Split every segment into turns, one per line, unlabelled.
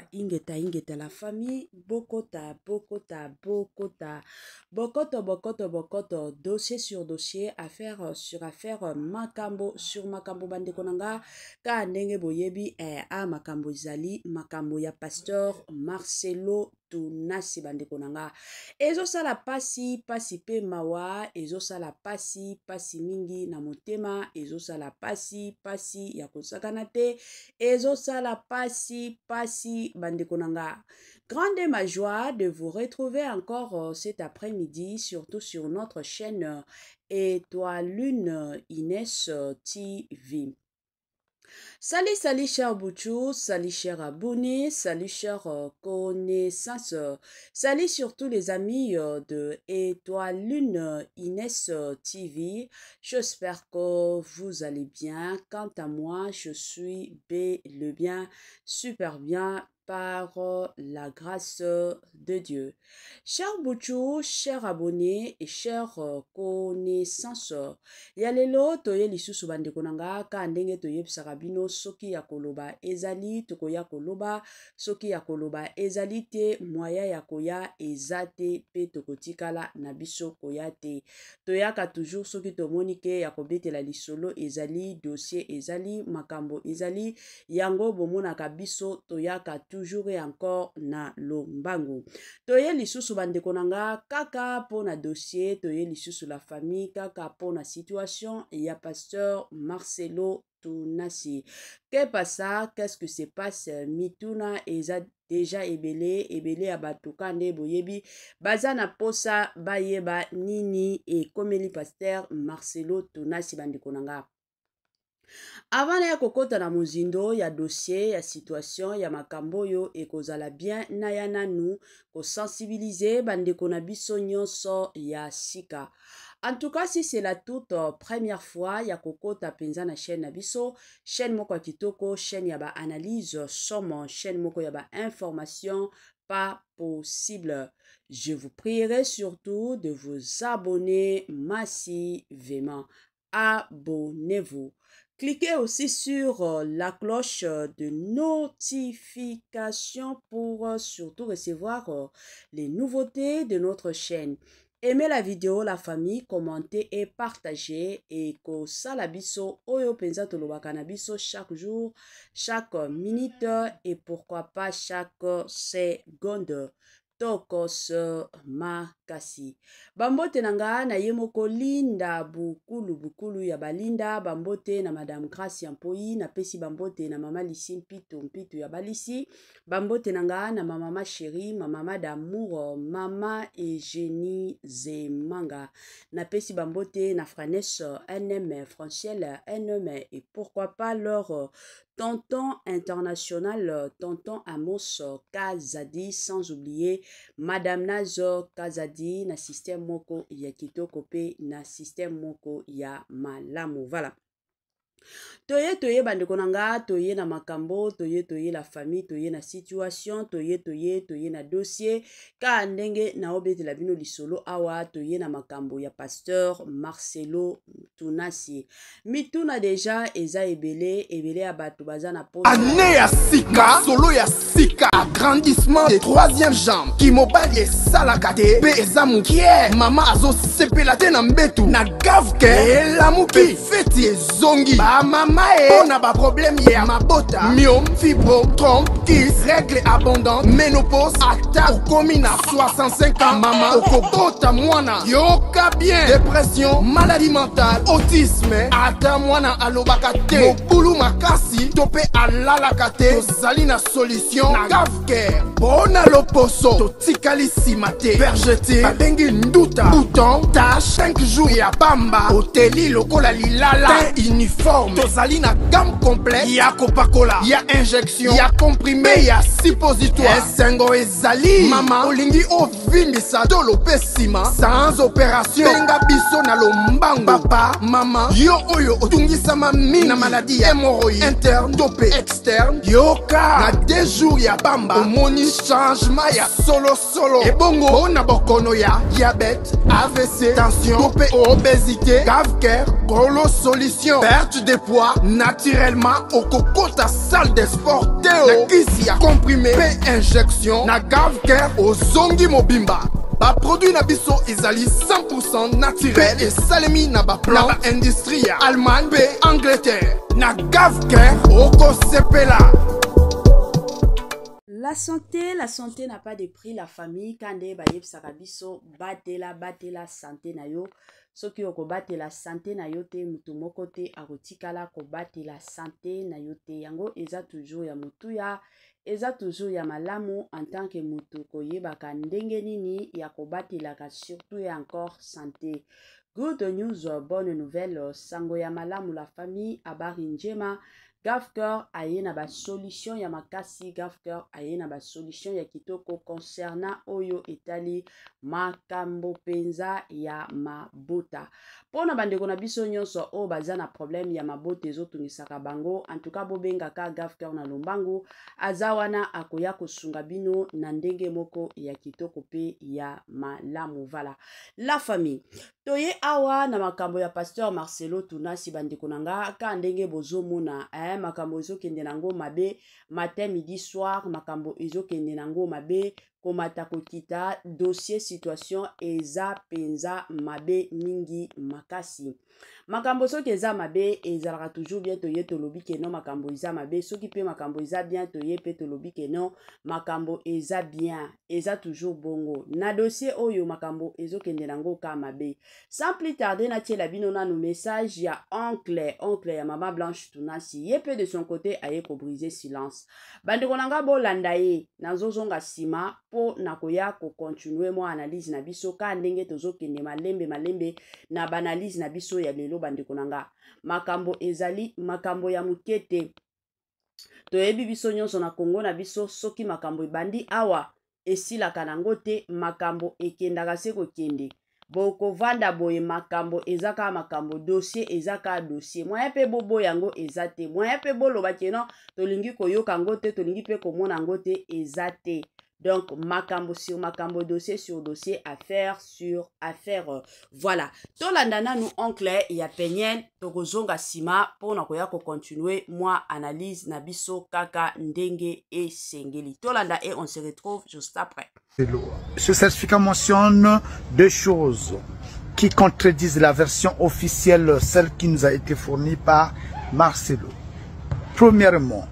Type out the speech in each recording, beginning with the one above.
Ingeta, la famille, Bokota, Bokoto, dossier sur dossier, affaire sur affaire, Makambo sur Makambo Bandekonanga, ka ndenge boyebi, Makambo Zali, Makambo ya Pasteur Marcelo Tunasi Bandekonanga. Ezo sala pasi pe mawa, ezo sala pasi mingi na motema, ezo sala pasi ya kosakana te, ezo sala pasi Bandekonanga. Grande ma joie de vous retrouver encore cet après-midi, surtout sur notre chaîne Étoile Lune Inès TV. Salut cher Bouchou, salut cher abonnés, salut cher connaissances, salut surtout les amis de Étoile Lune Inès TV. J'espère que vous allez bien. Quant à moi, je suis bien, super bien par la grâce de Dieu. Cher Bouchou, chers abonnés et chers connaissances, yalelo toye lisusu bandekonanga ka ndenge toye sarabino soki ya koloba ezali tokoya koloba soki ya koloba ezali te moya ya koya ezate pe tokotikala na biso koya te toyaka toujours soki tomonike ya kobetela lisolo ezali dossier ezali makambo ezali yango bomonaka biso toyaka toujours et encore na lombangu toye lisusu bandekonanga kaka pona dossier toye lisusu la famille kaka pona situation ya Pasteur Marcelo Tunasi. Que passa? Qu'est-ce que se passe? Mituna eza déjà ebele abatukande boyebi bazana posa bayeba nini e komeli Pasteur Marcelo Tunasi bandekonanga. Avant ya kokota na mozindo ya dossier ya situation ya makambo yo ekozala bien na ya nanu ko sensibiliser bandeko na biso nyonso ya sika. En tout cas, si c'est la toute première fois ya kokota penza na chaîne na biso, chaîne moko kitoko, chaîne ya ba analyse somme, chaîne moko ya ba information pas possible. Je vous prierai surtout de vous abonner massivement. Abonnez-vous. Cliquez aussi sur la cloche de notification pour surtout recevoir les nouveautés de notre chaîne. Aimez la vidéo, la famille, commentez et partagez. Et ko salabiso oyo penza tolobaka na biso chaque jour, chaque minute et pourquoi pas chaque seconde. Tokos makasi. Bambote nanga na yemoko linda bukulu ya balinda. Bambote na Madame Gracia Mpoi. Na pesi bambote na Mama Lisi Mpitu ya balisi. Bambote nanga na Mama Chérie, Mama d'amour, Mama Eugénie Zemanga. Na pesi bambote na Franesse NM, Franciel NM et pourquoi pas leur tonton international, tonton Amos Kazadi, sans oublier Madame Nazo Kazadi, na système moko ya kitoko pe na système moko ya malamu. Voilà. Toye bandeko nanga, toye na makambo, toye la famille, toye na situation, toye na dossier, ka ndenge na obete la bino lisolo awa, toye na makambo ya Pasteur Marcelo Tunasi. Mituna deja eza ebele abatu bazana posa.
Année ya sika, solo ya sika, agrandissement des troisième jambe, ki mobali esalakate, pe eza mukie, mama azo sepelate na mbetu, na gavke, elamuki, feti ezongi, mama on a pas problème hier mabota myome fibro trompe kiss règle abondante ménopause attaque commune à 65 ans maman okobota mwana yoka bien dépression maladie mentale autisme ata mwana alobaka te mobulu makasi tope alalaka te tozali na solution na gavker bona loposo totikali nsima te vergete babengi nduta bouton tache 5 jours ya bamba oteli lokola lilala uniforme tozali na gamme complet ya kopakola ya injection ya comprimé ya suppositoire esengo ezali mama olingi ovimbisa tolo pesima sans opération benga biso na lombango papa mama yo oyo otungisama mingi na maladie hémorroïde interne topé externe yoka na 2 jours ya pamba omoni changement ya solo et bongo mpona bokono ya diabète AVC tension to mpe obésité Gavker Golo solution perte de poids naturellement okokota salle de sport te na kisi ya comprimé mpe injection na Gavker ozongi mobimba baproduit na biso ezali 100% naturel esalemi na baplan na baindustrie ya Allemagne mpe Angleterre na Gavker okosepela.
La santé n'a pas de prix. La famille, quand on ba yebisaka biso, batela santé na yo. Soki oko batela santé na yo te, mutu moko te akotikala ko batela santé na yo te. Yango eza toujours ya mutuya, eza toujours ya malamu en tant que mutu koyebaka ndenge nini ya ko batelaka surtout et encore santé. Good news, bonne nouvelle, sango ya malamu la famille abari njema. Gavker aye na ba solution ya makasi, Gavker aye na ba solution ya kitoko concernant oyo etali makambo penza ya mabota. Pona bandeko na biso nyonso o baza na problème ya mabota ezotungisaka bango, en tout cas bobenga ka Gavker na lombangu azawana akoya kosunga bino na ndenge moko ya kitoko pe ya malamu. Vala la famille toye awa na makambo ya Pasteur Marcelo Tunasi bandeko nanga ka ndenge bozomona makambo ezokende nango mabe matin midi soir, makambo ezokende nango mabe komata kokita dossier situation eza penza mabe mingi makasi. Makambo soki eza mabe ezalaka toujours bien toye tolobi ke non makambo eza mabe, soki pe makambo eza bien toye pe tolobi ke non makambo eza bien, eza toujours bongo. Na dossier oyo makambo ezokende nango ka mabe. Sans plus tarder na tiela bino nanu message ya oncle ya Mama Blanche Tunasi. Ye pe de son côté aye ko briser silence. Bandeko nanga bolanda ye nazozonga sima po nakoya ko continuer mo analyse na biso ka ndenge tozokende malembe na banalise na biso ya lelo bandeko nanga. Makambo ezali makambo ya mukete. Toyebi biso nyonso na Kongo na biso soki makambo ebandi awa esilaka nango te, makambo ekendaka se kokende. Boko vanda boye makambo ezaka makambo dossier ezaka dossier. Moya pe bobo yango ezate. Moya pe bolo bakeno tolingi koyoka ngo te, tolingi pe komona ngo te ezate. Donc, makambo sur makambo, dossier sur dossier, affaire sur affaire. Voilà. Tolandana nous oncle ya penyel tokozonga sima pour nakoya ko continuer moi analyse nabiso kaka ndenge et sengeli. Tolanda et on se retrouve juste après.
Ce certificat mentionne deux choses qui contredisent la version officielle, celle qui nous a été fournie par Marcelo. Premièrement,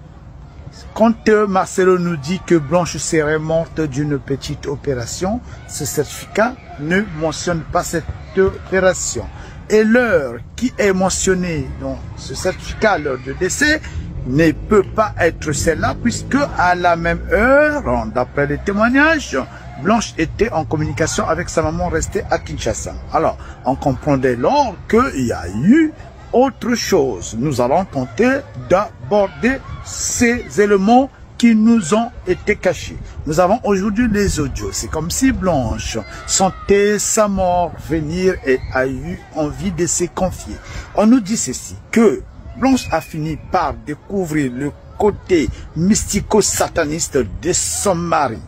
quand Marcelo nous dit que Blanche serait morte d'une petite opération, ce certificat ne mentionne pas cette opération. Et l'heure qui est mentionnée dans ce certificat, l'heure de décès, ne peut pas être celle-là, puisque à la même heure, d'après les témoignages, Blanche était en communication avec sa maman restée à Kinshasa. Alors, on comprend dès lors qu'il y a eu autre chose. Nous allons tenter d'aborder ces éléments qui nous ont été cachés. Nous avons aujourd'hui les audios. C'est comme si Blanche sentait sa mort venir et a eu envie de se confier. On nous dit ceci, que Blanche a fini par découvrir le côté mystico-sataniste de son mari.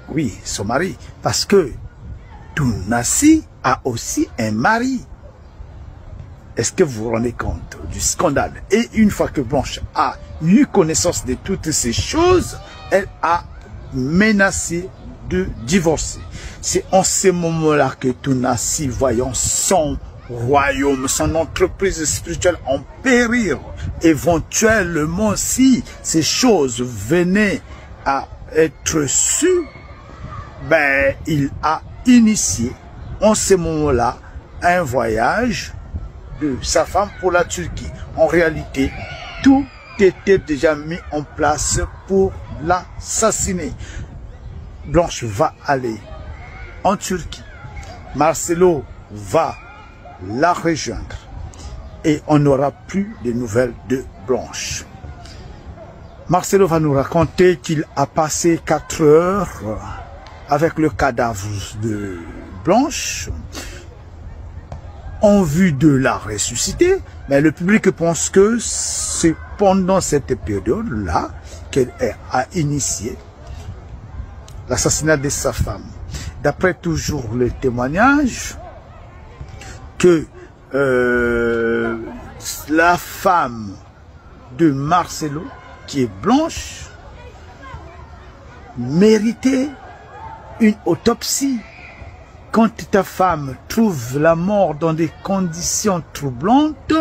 Oui, son mari, parce que Tunasi a aussi un mari. Est-ce que vous vous rendez compte du scandale? Et une fois que Blanche a eu connaissance de toutes ces choses, elle a menacé de divorcer. C'est en ce moment-là que Tunasi, voyant son royaume, son entreprise spirituelle en périr, éventuellement si ces choses venaient à être sues, ben, il a initié en ce moment-là un voyage de sa femme pour la Turquie. En réalité, tout était déjà mis en place pour l'assassiner. Blanche va aller en Turquie. Marcelo va la rejoindre. Et on n'aura plus de nouvelles de Blanche. Marcelo va nous raconter qu'il a passé 4 heures avec le cadavre de Blanche en vue de la ressusciter, mais le public pense que c'est pendant cette période-là qu'elle a initié, l'assassinat de sa femme. D'après toujours les témoignages, que la femme de Marcelo, qui est blanche, méritait une autopsie. Quand ta femme trouve la mort dans des conditions troublantes,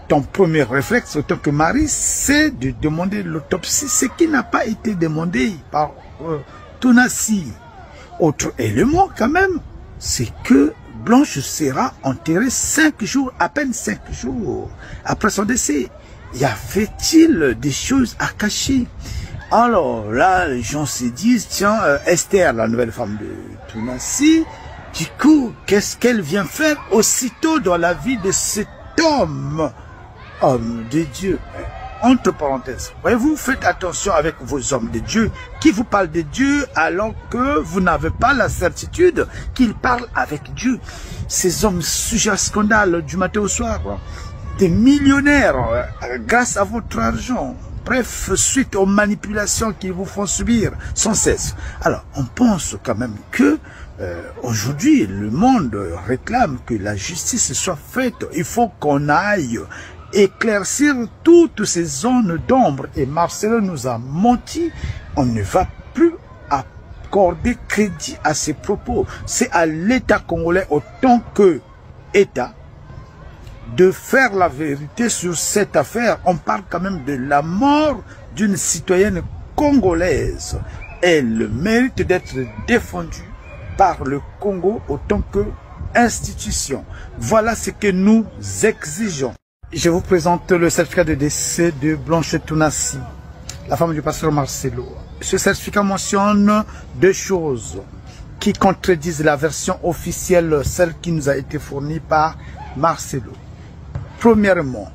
ton premier réflexe en tant que mari, c'est de demander l'autopsie, ce qui n'a pas été demandé par Tounassi. Autre élément quand même, c'est que Blanche sera enterrée 5 jours, à peine 5 jours après son décès. Y avait-il des choses à cacher? Alors là, les gens se disent, tiens, Esther, la nouvelle femme de Tounassi, du coup, qu'est-ce qu'elle vient faire aussitôt dans la vie de cet homme de Dieu? Entre parenthèses, voyez-vous, faites attention avec vos hommes de Dieu qui vous parlent de Dieu alors que vous n'avez pas la certitude qu'ils parlent avec Dieu. Ces hommes sujets à scandale du matin au soir, des millionnaires grâce à votre argent. Bref, suite aux manipulations qu'ils vous font subir sans cesse. Alors, on pense quand même que aujourd'hui, le monde réclame que la justice soit faite. Il faut qu'on aille éclaircir toutes ces zones d'ombre. Et Marcelo nous a menti. On ne va plus accorder crédit à ses propos. C'est à l'État congolais, autant que État, de faire la vérité sur cette affaire. On parle quand même de la mort d'une citoyenne congolaise. Elle mérite d'être défendue par le Congo autant que institution. Voilà ce que nous exigeons. Je vous présente le certificat de décès de Blanche Tounassi, la femme du pasteur Marcelo. Ce certificat mentionne 2 choses qui contredisent la version officielle, celle qui nous a été fournie par Marcelo. Premièrement,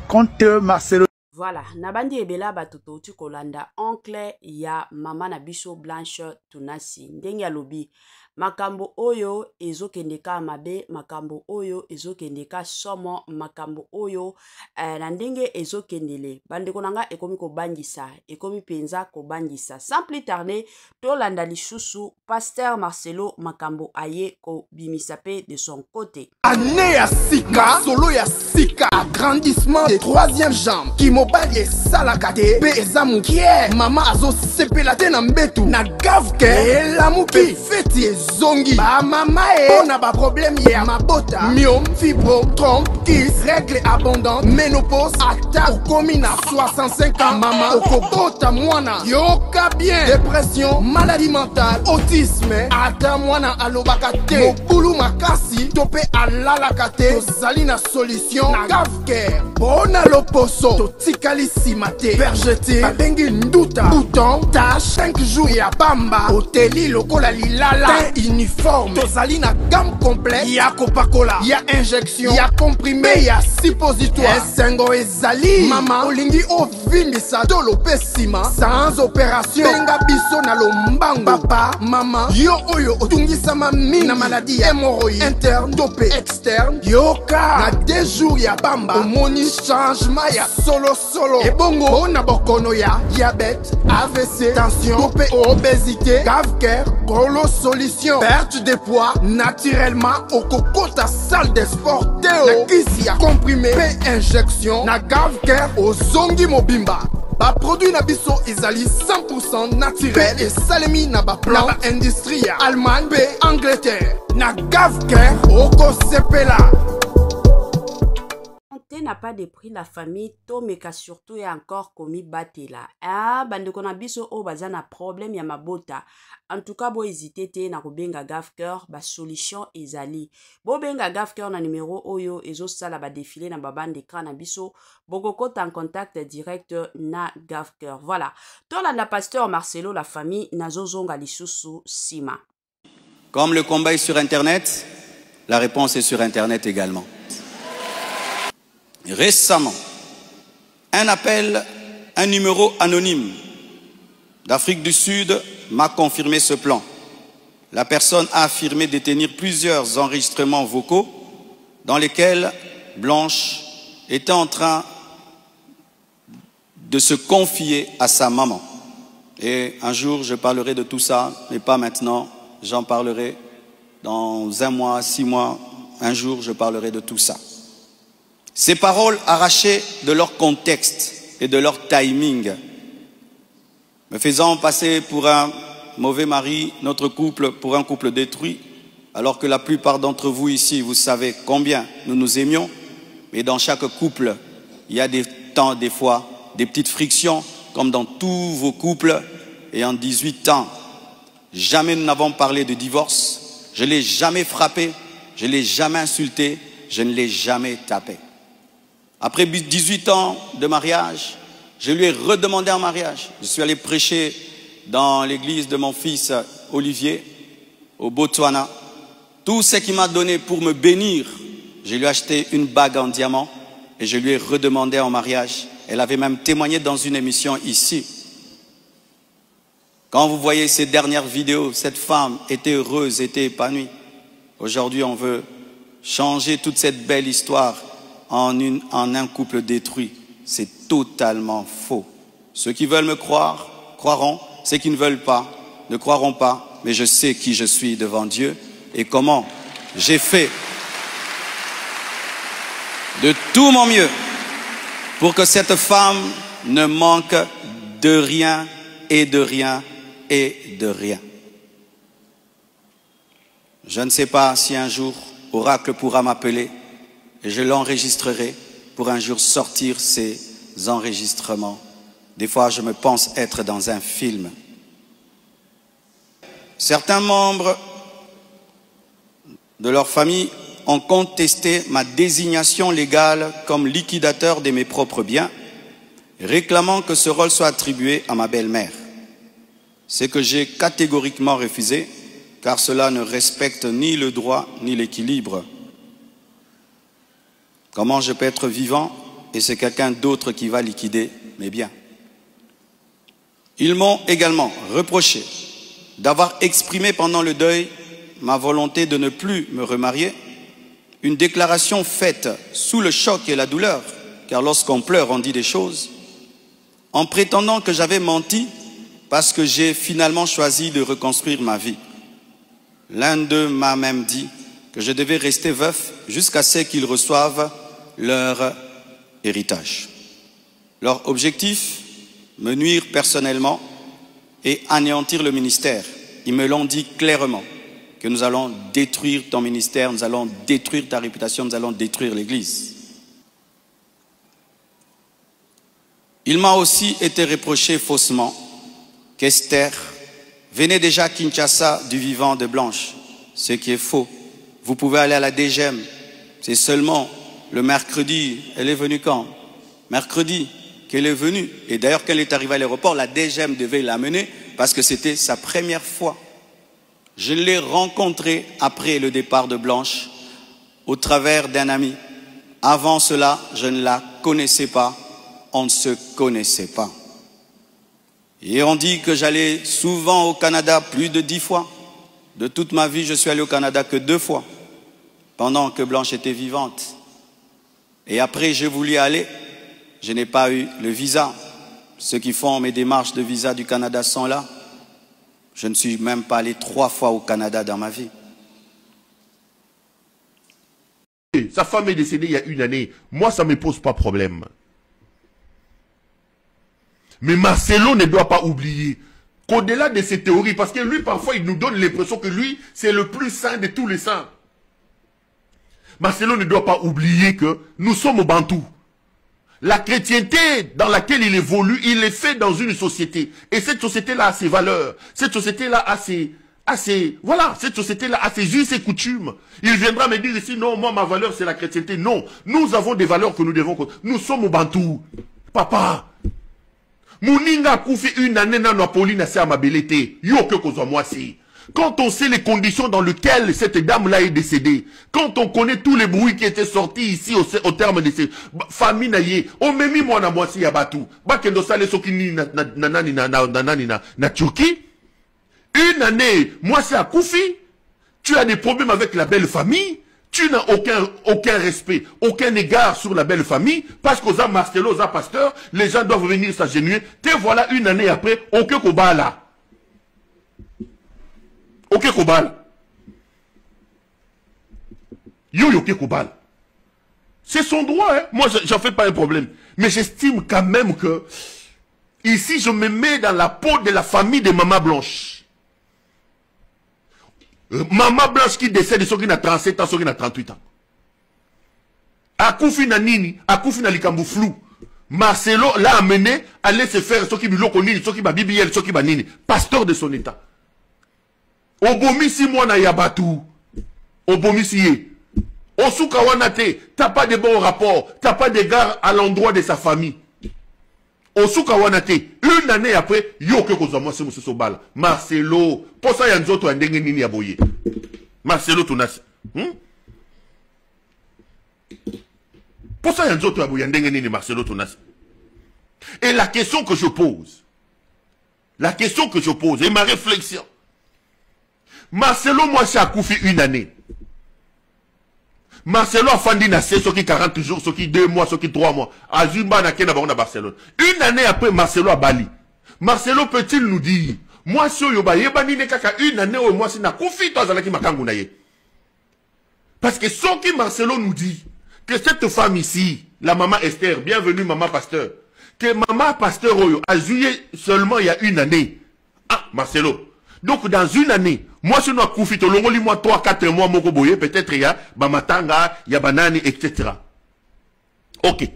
quand Marcelo...
Voilà, nabandi ebela batuto uti kolanda oncle ya mama na biso Blanche Tounassi. Ndenge ya lobi, makambo oyo ezokendeka mabe, makambo oyo ezokendeka somo, makambo oyo na ndenge ezokendele. Bandeko nanga ekomi kobangisa, ekomi penza kobangisa. Sans plus tarder, tolanda lisusu, pasteur Marcelo makambo aye ko bimisape de son côté.
Année ya sika, solo ya sika, agrandissement des 3e jambes, Kimobali et Salakate, Bezamu Kier, Mama Azo Sepelate na mbetu, na gavke, et la muki, feti et zongi, ba mama e, on a ba problème ya mabota, myome, fibrome, trompe, kiss, règle abondante, ménopause, ata, okomi na 65 ans, mama, okobota mwana, yoka bien, dépression, maladie mentale, autisme, ata mwana alobakate, mokulu makasi, tope alalakate, tozali na solution, na gavke, bona loposo, totikali simate, vergete, babengi nduta, bouton, tache, 5 jours ya bamba, oteli lokola lilala, teint uniforme, tozali na gamme complète, ya kopakola, ya injection, ya comprimé, ya suppositoire, esengo ezali, mama, olingi ovimbisa, tolo pesima, sans opération, benga biso na lombango, papa, mama, yo oyo otungisama mingi, na maladie ya hémorroïde, interne, topé, externe, yoka, na 2 jours ya bamba, omoni changement ya solo, et bongo, on a bokono ya, diabète, AVC, tension, topé, obésité, cave-cœur, gros solution, perte de poids, naturellement, au coco ta salle de sport, Théo, kisi ya comprimé, injection, na cave-cœur, au zongi mobimba. Ba produit na biso ezali 100% naturel et salemi na ba plan na ba industrie ya Allemagne pe Angleterre na gavker oko sepela.
N'a pas de prix la famille tomeka surtout et encore commis batela. Ah bandeko na biso o bazana problème ya mabota. En tout cas bo hésiter te na kobenga gavker ba solution ezali. Bo benga gavker na numéro oyo ezo sala ba défilé na ba bande d'écran na biso. Bokoko en contact direct na gavker. Voilà. Tolanda pasteur Marcelo la famille nazo zonga lisusu sima.
Comme le combat est sur internet, la réponse est sur internet également. Récemment, un numéro anonyme d'Afrique du Sud m'a confirmé ce plan. La personne a affirmé détenir plusieurs enregistrements vocaux dans lesquels Blanche était en train de se confier à sa maman. Et un jour, je parlerai de tout ça, mais pas maintenant. J'en parlerai dans 1 mois, 6 mois. Un jour, je parlerai de tout ça. Ces paroles arrachées de leur contexte et de leur timing, me faisant passer pour un mauvais mari, notre couple pour un couple détruit, alors que la plupart d'entre vous ici, vous savez combien nous nous aimions, mais dans chaque couple, il y a des temps, des fois, des petites frictions, comme dans tous vos couples, et en 18 ans, jamais nous n'avons parlé de divorce, je ne l'ai jamais frappé, je ne l'ai jamais insulté, je ne l'ai jamais tapé. Après 18 ans de mariage, je lui ai redemandé en mariage. Je suis allé prêcher dans l'église de mon fils Olivier, au Botswana. Tout ce qu'il m'a donné pour me bénir, je lui ai acheté une bague en diamant et je lui ai redemandé en mariage. Elle avait même témoigné dans une émission ici. Quand vous voyez ces dernières vidéos, cette femme était heureuse, était épanouie. Aujourd'hui, on veut changer toute cette belle histoire en un couple détruit. C'est totalement faux. Ceux qui veulent me croire, croiront. Ceux qui ne veulent pas, ne croiront pas. Mais je sais qui je suis devant Dieu et comment j'ai fait de tout mon mieux pour que cette femme ne manque de rien et de rien et de rien. Je ne sais pas si un jour Oracle pourra m'appeler et je l'enregistrerai pour un jour sortir ces enregistrements. Des fois, je me pense être dans un film. Certains membres de leur famille ont contesté ma désignation légale comme liquidateur de mes propres biens, réclamant que ce rôle soit attribué à ma belle-mère. Ce que j'ai catégoriquement refusé, car cela ne respecte ni le droit ni l'équilibre. Comment je peux être vivant et c'est quelqu'un d'autre qui va liquider mes biens? Ils m'ont également reproché d'avoir exprimé pendant le deuil ma volonté de ne plus me remarier, une déclaration faite sous le choc et la douleur, car lorsqu'on pleure, on dit des choses, en prétendant que j'avais menti parce que j'ai finalement choisi de reconstruire ma vie. L'un d'eux m'a même dit que je devais rester veuf jusqu'à ce qu'ils reçoivent leur héritage. Leur objectif, me nuire personnellement et anéantir le ministère. Ils me l'ont dit clairement, que nous allons détruire ton ministère, nous allons détruire ta réputation, nous allons détruire l'Église. Il m'a aussi été reproché faussement qu'Esther venait déjà à Kinshasa du vivant de Blanche, ce qui est faux. Vous pouvez aller à la DGM, c'est seulement le mercredi. Elle est venue quand? Mercredi qu'elle est venue. Et d'ailleurs, quand elle est arrivée à l'aéroport, la DGM devait l'amener parce que c'était sa première fois. Je l'ai rencontrée après le départ de Blanche au travers d'un ami. Avant cela, je ne la connaissais pas. On ne se connaissait pas. Et on dit que j'allais souvent au Canada plus de 10 fois. De toute ma vie, je suis allé au Canada que 2 fois, pendant que Blanche était vivante. Et après, j'ai voulu aller, je n'ai pas eu le visa. Ceux qui font mes démarches de visa du Canada sont là. Je ne suis même pas allé 3 fois au Canada dans ma vie.
Sa femme est décédée il y a 1 année. Moi, ça ne me pose pas problème. Mais Marcelo ne doit pas oublier qu'au-delà de ces théories, parce que lui, parfois, il nous donne l'impression que lui, c'est le plus saint de tous les saints. Marcelo ne doit pas oublier que nous sommes au Bantou. La chrétienté dans laquelle il évolue, il est fait dans une société. Et cette société-là a ses valeurs. Cette société-là a voilà, cette société-là a ses us et coutumes. Il viendra me dire ici, non, moi, ma valeur, c'est la chrétienté. Non, nous avons des valeurs que nous devons... Nous sommes au Bantou. Papa, Mouninga koufi 1 année dans Pauline à Mabelete. Yo que kozwa moi si. Quand on sait les conditions dans lesquelles cette dame-là est décédée, quand on connaît tous les bruits qui étaient sortis ici au terme de ces familles naïe, on m'a mis moi na moi si yabatu. Bakendo sale sokini na Turquie. 1 année, moi c'est à Koufi. Tu as des problèmes avec la belle famille. Tu n'as aucun respect, aucun égard sur la belle famille, parce qu'aux Marcelo, aux pasteurs, les gens doivent venir s'agenouiller. Te voilà une année après, aucun Kobala. Aucun Kobala. Yo Kobala. C'est son droit, hein. Moi, j'en fais pas un problème. Mais j'estime quand même que, ici, je me mets dans la peau de la famille de Maman Blanche. Maman Blanche qui décède, ceux qui ont 37 ans, ceux qui ont 38 ans. Akoufi na nini, Akoufi na likambu flou. Marcelo l'a amené à aller se faire ceux qui biloko nini, ceux qui ba bibiel, ceux qui ba nini. Pasteur de son état. Obomisi mwana yabatu. Obomisi ye. Osuka wanate, t'as pas de bon rapport, t'as pas d'égard à l'endroit de sa famille. Osuka wanate, une année après, yo ke kozama se musu sobala. Marcelo, pour ça yanzoto andenge nini yaboye. Marcelo tunasi. Pour ça yanzoto yaboye andenge nini Marcelo tunasi. Et la question que je pose, et ma réflexion, Marcelo, moi, c'est Akoufi une année. Marcelo a fandi na ce qui 40 jours, ce qui 2 mois, ce qui 3 mois. Azumba na kena na Barcelone. Une année après, Marcelo a Bali. Marcelo peut-il nous dire, moi, si yoba yeba ni kaka une année ou moi, si na Koufi, toi, zalaki makangu na ye. Parce que ce qui Marcelo nous dit, que cette femme ici, la maman Esther, bienvenue maman pasteur, que maman pasteur Oyo a joué seulement il y a une année. Ah, Marcelo. Donc, dans une année, moi, si nous avons Koufi, moi 3-4 mois, mon boye, peut-être il y a Bamatanga, il y a Banani, etc. Ok.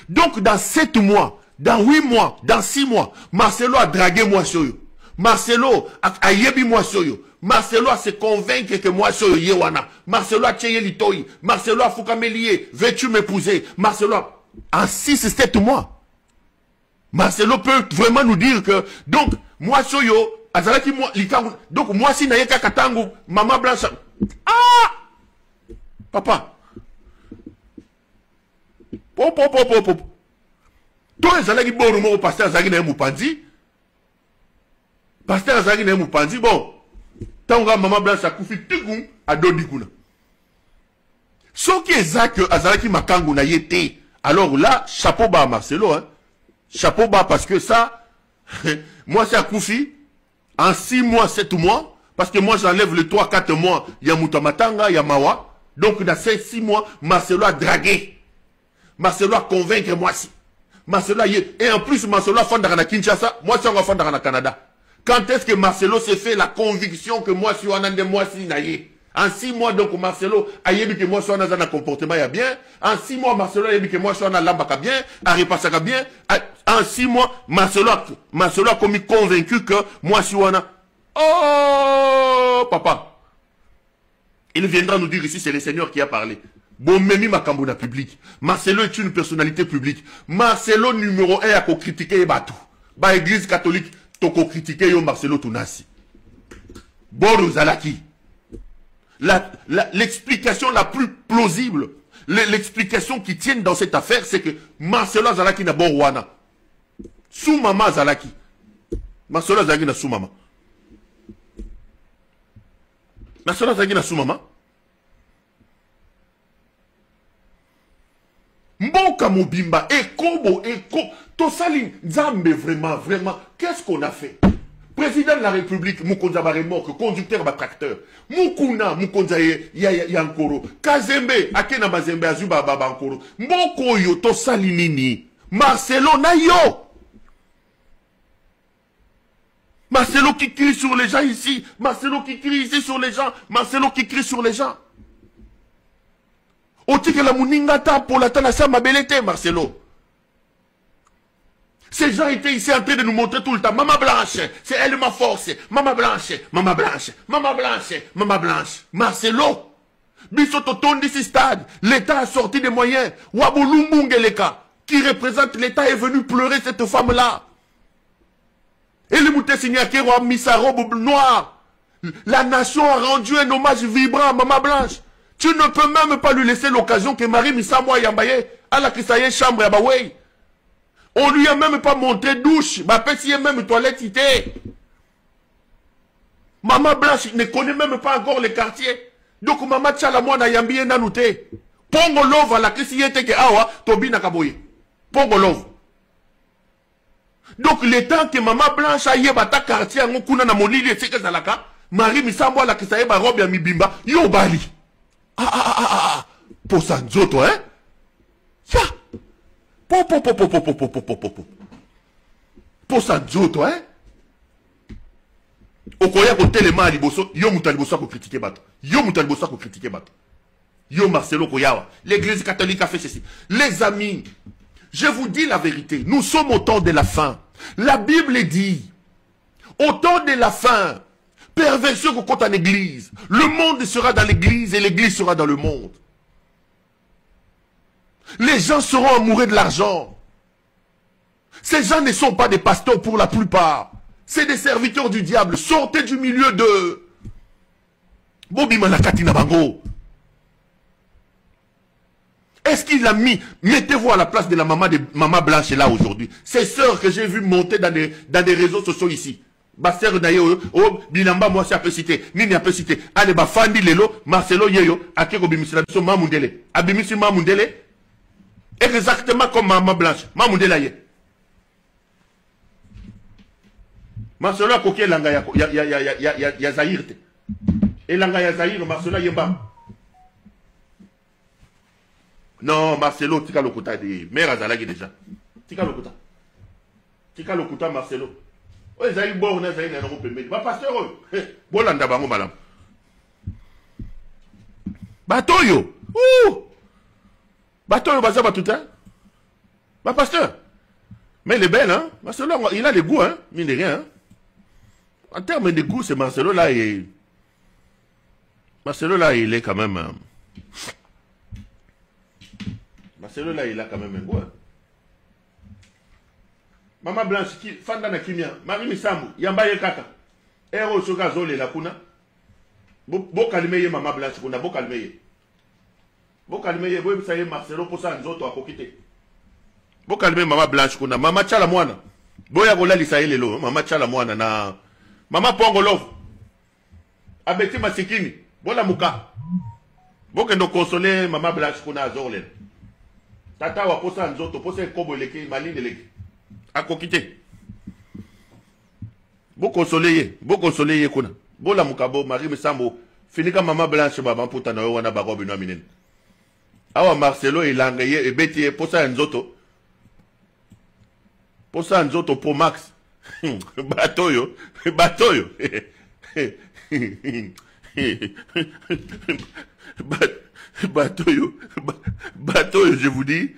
Donc, dans 7 mois, dans 8 mois, dans 6 mois, Marcelo a dragué moi sur eux. Marcelo a yebi moi sur eux. Marcelo a se convaincre que moi sur Yewana. Marcelo a tcheye litoi. Marcelo a foukamelié. Veux-tu m'épouser? Marcelo a... En 6-7 mois. Marcelo peut vraiment nous dire que... Donc, moi sur eux, donc moi si naye katangu maman Blanche. Ah papa. Pop. Toi ezalaki bon mo pasteur azaki na mupanzi. Pasteur azaki na mupanzi bon. Tanga maman Blanche akufi tigun adodi kuna. Soki ezaki azalaki makangu na yete. Alors là chapeau bas Marcelo hein. Chapeau bas parce que ça moi c'est akufi. En 6 mois, 7 mois, parce que moi j'enlève les 3-4 mois, il y a Moutamatanga, il y a Mawa. Donc dans ces 6 mois, Marcelo a dragué. Marcelo a convaincu moi si. Marcelo a et en plus Marcelo a fait dans Kinshasa, moi je suis en fait dans le Canada. Quand est-ce que Marcelo s'est fait la conviction que moi je suis en de moi si naïe? En 6 mois, donc Marcelo a dit que moi je suis en un comportement bien. En 6 mois, Marcelo a dit que moi je suis en lambaka bien, a repassé bien. En 6 mois, Marcelo a comme convaincu que moi je suis en... Oh, papa. Il viendra nous dire ici, c'est le Seigneur qui a parlé. Bon, Memi Makambona public. Marcelo est une personnalité publique. Marcelo numéro 1 a critiqué Batou. Ba église catholique, toko critiqué yo Marcelo Tunasi. Bon, Zalaki. L'explication la plus plausible, l'explication qui tient dans cette affaire, c'est que Marcelo Zalaki n'a bon Rwanda. Sous maman Zalaki. Marcelo Zalaki n'a sous maman. Marcelo Zalaki n'a sous maman. Mboka Mobimba, Ekobo, Tosaline, Zambe, vraiment, qu'est-ce qu'on a fait? Président de la République, Moukonza Baremok, conducteur de tracteur. Mukuna, Moukonza Yankoro. Kazembe, Akena Bazembe, Azuba Babankoro. Mboko yo, Tosalinini. Marcelo Nayo. Marcelo qui crie sur les gens ici. Marcelo qui crie ici sur les gens. Marcelo qui crie sur les gens. Oti que la Mouningata pour la Tanasa Mabelete, Marcelo. Ces gens étaient ici en train de nous montrer tout le temps. Maman Blanche, c'est elle ma force. Maman Blanche, Maman Blanche, Maman Blanche, Maman Blanche. Marcelo, Bissoto Tondi stade, l'État a sorti des moyens. Wabulumbungeleka, qui représente l'État, est venu pleurer cette femme-là. Et le Mouté Signakero a mis sa robe noire. La nation a rendu un hommage vibrant à Maman Blanche. Tu ne peux même pas lui laisser l'occasion que Marie Missamoa Yambaye, à la Kisaye chambre à Bawei. On lui a même pas montré douche. Ma petite même toilette était. Maman Blanche ne connaît même pas encore les quartiers. Donc mama tchala mwana yambi ye nanu te. Pongo love la krisi yete ke awa tobi na kaboye. Pongo love. Donc le temps que maman blanche a yé bata quartier en kuna na molili et seke zalaka, Marie misambo la krisa yeba robe ya mibimba, yo bali. Pour ça nzoto hein? Ya. Pour ça nzoto hein? Okoya ko telema liboso, yo muta liboso ko critiquer bato. Yo muta liboso ko critiquer bato. Yo Marcelo Koyawa, l'église catholique a fait ceci. Les amis, je vous dis la vérité, nous sommes au temps de la fin. La Bible dit, au temps de la fin, perversion qu'on compte en église. Le monde sera dans l'église et l'église sera dans le monde. Les gens seront amoureux de l'argent. Ces gens ne sont pas des pasteurs pour la plupart. C'est des serviteurs du diable. Sortez du milieu de Bobby Malakati Nabango. Est-ce qu'il a mis... Mettez-vous à la place de la maman Blanche là aujourd'hui. Ces sœurs que j'ai vu monter dans des réseaux sociaux ici. Basser d'ailleurs, oh, Bilamba, moi, c'est un peu cité. Nini un peu cité. Allez, bah, Fandi Lelo, Marcelo Yeyo, Akeko Bimisila, Mamundele. Abimisi Mamundele. Exactement comme maman Blanche. Mamundela Ye. Marcelo a coqué langa ya Zahir. Et langa ya Zahir, Marcelo Yemba. Non, Marcelo, tika lokuta de mère Azalagi déjà. Tika lokuta. Tika lokuta Marcelo. Ouais, Zahir bon, Zahir n'a pas permis. Bah, pasteur, Bolanda bango malam. Batoyo. Ouh. Batoyo baza batuta. Bah, pasteur. Mais il est belle, hein. Marcelo, il a les goûts, hein. Mine de rien, hein. En termes de goût, c'est Marcelo là, Marcelo là, il est quand même... Marcelo là, il a quand même un goût. Hein. Maman Blanche, Fanda na Kimia, Marie Misambu, Yamba Yekaka, Ero Soga Zole la Kuna, Bo Kalimeye, Maman Blanche, Kuna, Bo Kalimeye. Bo Kalimeye, Bo Saye Marcelo, Posa Nzoto à Kokite. Bo Kalimeye, Maman Blanche, Kuna, Maman Tchala Moana, Boya Gola Lisaye Lelo, Maman Tchala Moana, na Maman Pongo Love, Abeti Masikini, Bola Muka, Bo Kendo Consoler, Maman Blanche, Kuna Zorle. Tata wa posa nzoto, posa kobo leke, maline leke. A kokite. Bo consoleye kuna. Bo la mukabo, Marie Misambo. Finika Maman Blanche baba puta na wana barobi no minen. Awa Marcelo ilangeye e beti posa nzoto. Posa nzoto po Max. Batoyo. Bateau, je vous dis,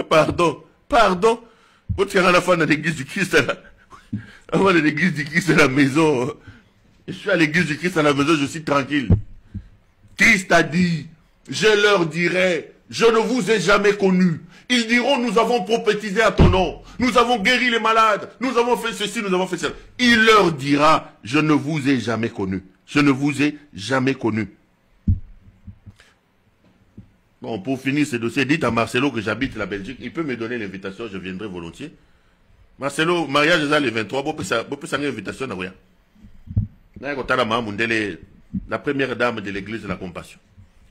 pardon. Votre à la fin de l'église du Christ, avant l'église du Christ à la maison, je suis à l'église du Christ à la maison, je suis tranquille. Christ a dit, je leur dirai, je ne vous ai jamais connu. Ils diront, nous avons prophétisé à ton nom, nous avons guéri les malades, nous avons fait ceci, nous avons fait cela. Il leur dira, je ne vous ai jamais connu. Je ne vous ai jamais connu. Bon, pour finir ce dossier, dites à Marcelo que j'habite la Belgique. Il peut me donner l'invitation, je viendrai volontiers. Marcelo, mariage est le 23, vous pouvez une invitation à rien. La première dame de l'église de la compassion.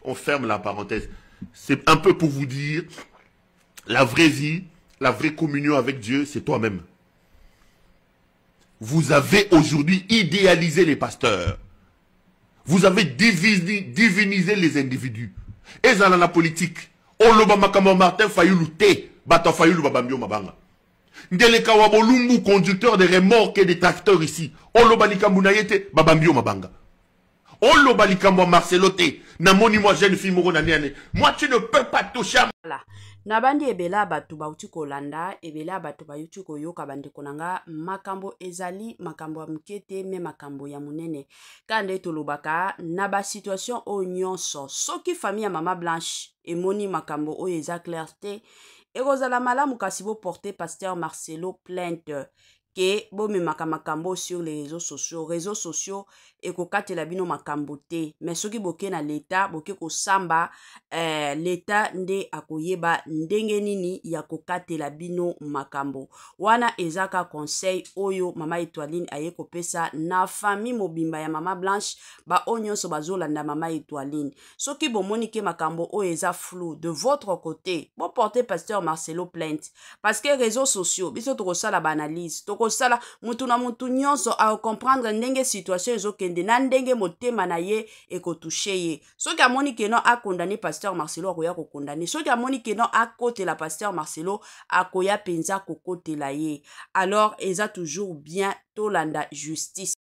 On ferme la parenthèse. C'est un peu pour vous dire, la vraie vie, la vraie communion avec Dieu, c'est toi-même. Vous avez aujourd'hui idéalisé les pasteurs. Vous avez divinisé les individus. Et dans la politique, Oloba Makamo Martin Fayulu T, Bata Fayulu Babambio Mabanga. Ndeleka Wabolumbu, conducteur de remorques et des tracteurs ici. Oloba Likambu Nayete, Babambio Mabanga. Oloba Likambu Marcelo T, Namoni moi jeune fille Moro Naniane. Moi tu ne peux pas toucher à...
Voilà. Nabandi ebela batu bauti kolanda, ebela batu bayuti koyoka bandi konanga, makambo ezali, makambo amkete, me makambo ya munene. Kande tolobaka, naba situation o nyonso, soki famille ya Maman Blanche, emoni makambo o eza clarté, Erozala malamu kasibo porté pasteur Marcelo plainte, ke bomemaka makambo sur les réseaux sociaux ekokatela bino makambo te mais soki boke na leta boke kosamba leta nde akoyeba ndenge nini ya kokatela bino makambo wana ezaka conseil oyo mama Étoiline aye kopesa na famille mobimba ya mama Blanche ba onyonso bazolanda mama Étoiline soki bomoni ke makambo oyo eza flou de votre côté bon porter pasteur Marcelo plainte parce que réseaux sociaux biso tokosala ba analyse tokosala mutu na mutu nyonso a comprendre ndenge situation ezokende na ndenge motema na ye ekotouche ye soki amoni ke non a condamné pasteur Marcelo akoya ko condamné soki amoni ke non a kotela pasteur Marcelo akoya penza kokotela ye alors eza toujours bien tolanda justice